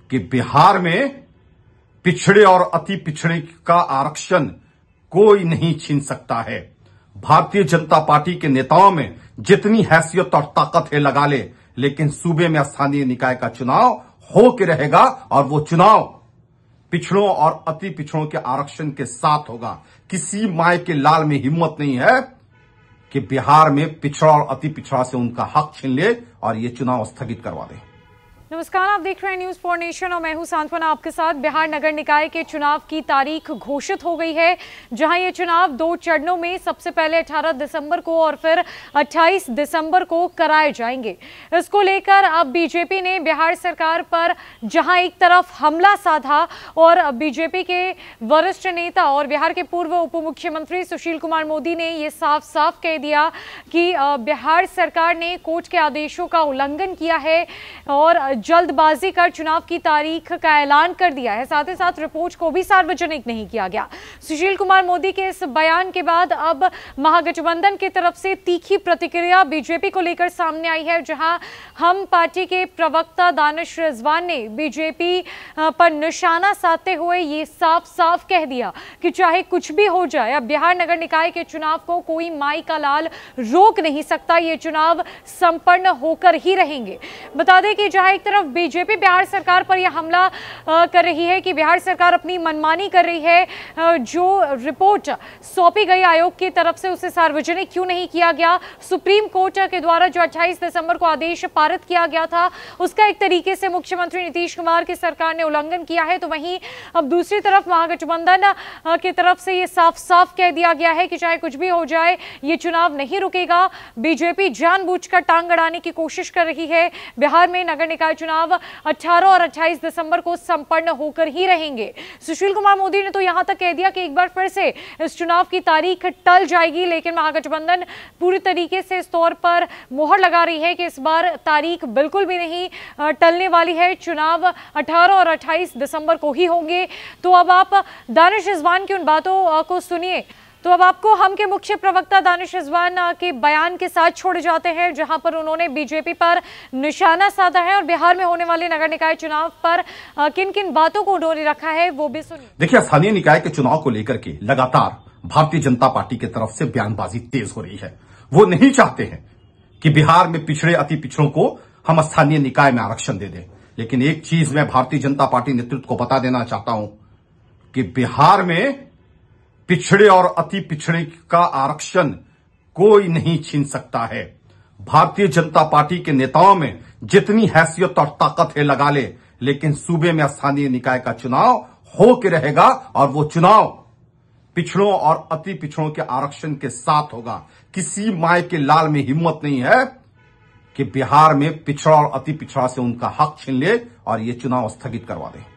कि बिहार में पिछड़े और अति पिछड़े का आरक्षण कोई नहीं छीन सकता है। भारतीय जनता पार्टी के नेताओं में जितनी हैसियत और ताकत है लगा ले, लेकिन सूबे में स्थानीय निकाय का चुनाव हो के रहेगा और वो चुनाव पिछड़ों और अति पिछड़ों के आरक्षण के साथ होगा। किसी माय के लाल में हिम्मत नहीं है कि बिहार में पिछड़ा और अति पिछड़ा से उनका हक छीन ले और ये चुनाव स्थगित करवा दे। नमस्कार, आप देख रहे हैं न्यूज फॉर नेशन और मैं हूं सांत्वना आपके साथ। बिहार नगर निकाय के चुनाव की तारीख घोषित हो गई है, जहां ये चुनाव 2 चरणों में सबसे पहले 18 दिसंबर को और फिर 28 दिसंबर को कराए जाएंगे। इसको लेकर अब बीजेपी ने बिहार सरकार पर जहां एक तरफ हमला साधा और बीजेपी के वरिष्ठ नेता और बिहार के पूर्व उप मुख्यमंत्री सुशील कुमार मोदी ने ये साफ साफ कह दिया कि बिहार सरकार ने कोर्ट के आदेशों का उल्लंघन किया है और जल्दबाजी कर चुनाव की तारीख का ऐलान कर दिया है। साथ ही साथ रिपोर्ट को भी सार्वजनिक नहीं किया गया। सुशील कुमार मोदी के इस बयान के बाद अब महागठबंधन की तरफ से तीखी प्रतिक्रिया बीजेपी को लेकर सामने आई है, जहां हम पार्टी के प्रवक्ता दानिश रिजवान ने बीजेपी पर निशाना साधते हुए ये साफ साफ कह दिया कि चाहे कुछ भी हो जाए, अब बिहार नगर निकाय के चुनाव को कोई माई का लाल रोक नहीं सकता। ये चुनाव संपन्न होकर ही रहेंगे। बता दें कि जहां एक तरफ बीजेपी बिहार सरकार पर यह हमला कर रही है कि बिहार सरकार अपनी मनमानी कर रही है, जो रिपोर्ट सौंपी गई आयोग की तरफ से उसे सार्वजनिक क्यों नहीं किया गया, सुप्रीम कोर्ट के द्वारा जो 28 दिसंबर को आदेश पारित किया गया था उसका एक तरीके से मुख्यमंत्री नीतीश कुमार की सरकार ने उल्लंघन किया है, तो वहीं अब दूसरी तरफ महागठबंधन की तरफ से यह साफ साफ कह दिया गया है कि चाहे कुछ भी हो जाए ये चुनाव नहीं रुकेगा। बीजेपी जानबूझकर टांग अड़ाने की कोशिश कर रही है। बिहार में नगर निकाय चुनाव 18 और 28 दिसंबर को संपन्न होकर ही रहेंगे। सुशील कुमार मोदी ने तो यहां तक कह दिया कि एक बार फिर से इस चुनाव की तारीख टल जाएगी, लेकिन महागठबंधन पूरी तरीके से इस तौर पर मोहर लगा रही है कि इस बार तारीख बिल्कुल भी नहीं टलने वाली है। चुनाव 18 और 28 दिसंबर को ही होंगे। तो अब आप दानिश रिजवान की उन बातों को सुनिए। तो अब आपको हम के मुख्य प्रवक्ता दानिश रिजवान के बयान के साथ छोड़े जाते हैं, जहां पर उन्होंने बीजेपी पर निशाना साधा है और बिहार में होने वाले नगर निकाय चुनाव पर किन किन बातों को उन्होंने रखा है वो भी सुनिए। देखिए, स्थानीय निकाय के चुनाव को लेकर के लगातार भारतीय जनता पार्टी की तरफ से बयानबाजी तेज हो रही है। वो नहीं चाहते हैं कि बिहार में पिछड़े अति पिछड़ों को हम स्थानीय निकाय में आरक्षण दे दें, लेकिन एक चीज मैं भारतीय जनता पार्टी नेतृत्व को बता देना चाहता हूं कि बिहार में पिछड़े और अति पिछड़े का आरक्षण कोई नहीं छीन सकता है। भारतीय जनता पार्टी के नेताओं में जितनी हैसियत और ताकत है लगा ले, लेकिन सूबे में स्थानीय निकाय का चुनाव हो के रहेगा और वो चुनाव पिछड़ों और अति पिछड़ों के आरक्षण के साथ होगा। किसी माय के लाल में हिम्मत नहीं है कि बिहार में पिछड़ा और अति पिछड़ा से उनका हक छीन ले और ये चुनाव स्थगित करवा दे।